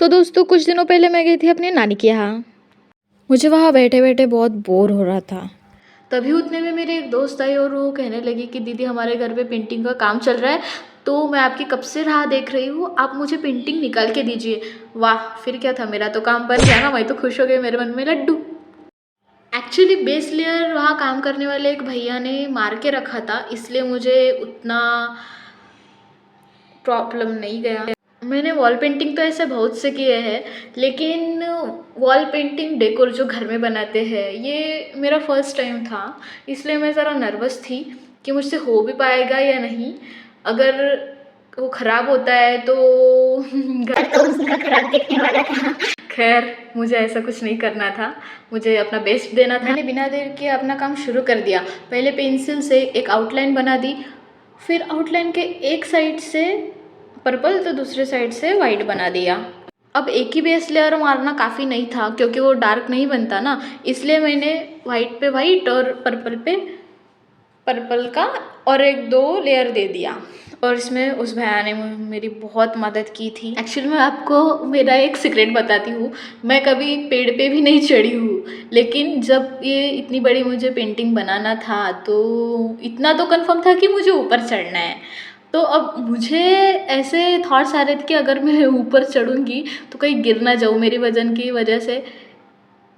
तो दोस्तों कुछ दिनों पहले मैं गई थी अपनी नानी के यहाँ। मुझे वहाँ बैठे बैठे बहुत बोर हो रहा था। तभी उतने में मेरे एक दोस्त आई और वो कहने लगी कि दीदी हमारे घर पे पेंटिंग का काम चल रहा है, तो मैं आपकी कब से राह देख रही हूँ, आप मुझे पेंटिंग निकाल के दीजिए। वाह, फिर क्या था, मेरा तो काम बन गया ना। मैं तो खुश हो गई, मेरे मन में लड्डू। एक्चुअली बेस लेयर वहाँ काम करने वाले एक भैया ने मार के रखा था, इसलिए मुझे उतना प्रॉब्लम नहीं गया। मैंने वॉल पेंटिंग तो ऐसे बहुत से किए हैं, लेकिन वॉल पेंटिंग डेकोर जो घर में बनाते हैं ये मेरा फर्स्ट टाइम था, इसलिए मैं ज़रा नर्वस थी कि मुझसे हो भी पाएगा या नहीं। अगर वो ख़राब होता है तो घर तो उसका खराब दिखने वाला था। खैर, मुझे ऐसा कुछ नहीं करना था, मुझे अपना बेस्ट देना था। मैंने बिना देर के अपना काम शुरू कर दिया। पहले पेंसिल से एक आउटलाइन बना दी, फिर आउटलाइन के एक साइड से पर्पल तो दूसरे साइड से वाइट बना दिया। अब एक ही बेस लेयर मारना काफ़ी नहीं था, क्योंकि वो डार्क नहीं बनता ना, इसलिए मैंने वाइट पे वाइट और पर्पल पे पर्पल का और एक दो लेयर दे दिया। और इसमें उस भैया ने मेरी बहुत मदद की थी। एक्चुअली मैं आपको मेरा एक सीक्रेट बताती हूँ, मैं कभी पेड़ पे भी नहीं चढ़ी हूँ, लेकिन जब ये इतनी बड़ी मुझे पेंटिंग बनाना था तो इतना तो कंफर्म था कि मुझे ऊपर चढ़ना है। तो अब मुझे ऐसे थॉट्स आ रहे थे कि अगर मैं ऊपर चढ़ूँगी तो कहीं गिर ना जाऊँ, मेरी वज़न की वजह से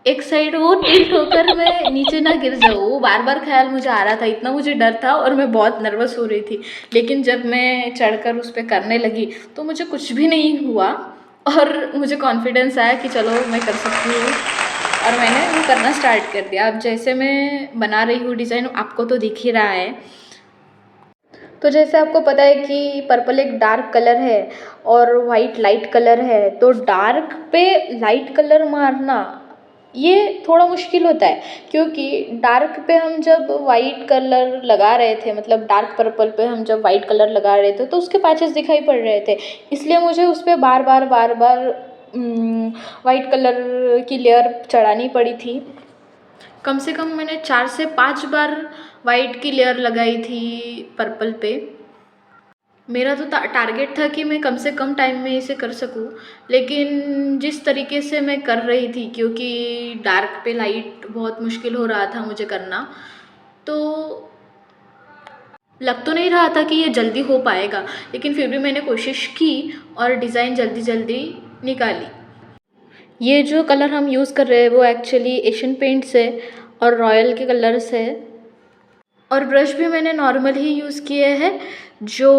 एक साइड वो टिल्ट होकर मैं नीचे ना गिर जाऊँ, वो बार बार ख्याल मुझे आ रहा था, इतना मुझे डर था और मैं बहुत नर्वस हो रही थी। लेकिन जब मैं चढ़कर उस पर करने लगी तो मुझे कुछ भी नहीं हुआ और मुझे कॉन्फिडेंस आया कि चलो मैं कर सकती हूँ, और मैंने वो करना स्टार्ट कर दिया। अब जैसे मैं बना रही हूँ डिज़ाइन, आपको तो दिख ही रहा है। तो जैसे आपको पता है कि पर्पल एक डार्क कलर है और वाइट लाइट कलर है, तो डार्क पे लाइट कलर मारना ये थोड़ा मुश्किल होता है, क्योंकि डार्क पे हम जब वाइट कलर लगा रहे थे, मतलब डार्क पर्पल पे हम जब वाइट कलर लगा रहे थे तो उसके पैचेस दिखाई पड़ रहे थे, इसलिए मुझे उस पर बार बार वाइट कलर की लेयर चढ़ानी पड़ी थी। कम से कम मैंने 4 से 5 बार वाइट की लेयर लगाई थी पर्पल पे। मेरा तो टारगेट था कि मैं कम से कम टाइम में इसे कर सकूं, लेकिन जिस तरीके से मैं कर रही थी, क्योंकि डार्क पे लाइट बहुत मुश्किल हो रहा था मुझे करना, तो लग तो नहीं रहा था कि ये जल्दी हो पाएगा, लेकिन फिर भी मैंने कोशिश की और डिज़ाइन जल्दी जल्दी निकाली। ये जो कलर हम यूज़ कर रहे हैं वो एक्चुअली एशियन पेंट्स है और रॉयल के कलर्स है, और ब्रश भी मैंने नॉर्मल ही यूज़ किए हैं जो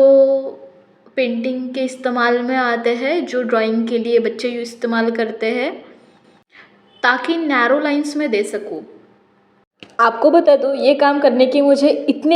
पेंटिंग के इस्तेमाल में आते हैं, जो ड्राइंग के लिए बच्चे इस्तेमाल करते हैं, ताकि नैरो लाइंस में दे सकूँ। आपको बता दूँ, ये काम करने की मुझे इतने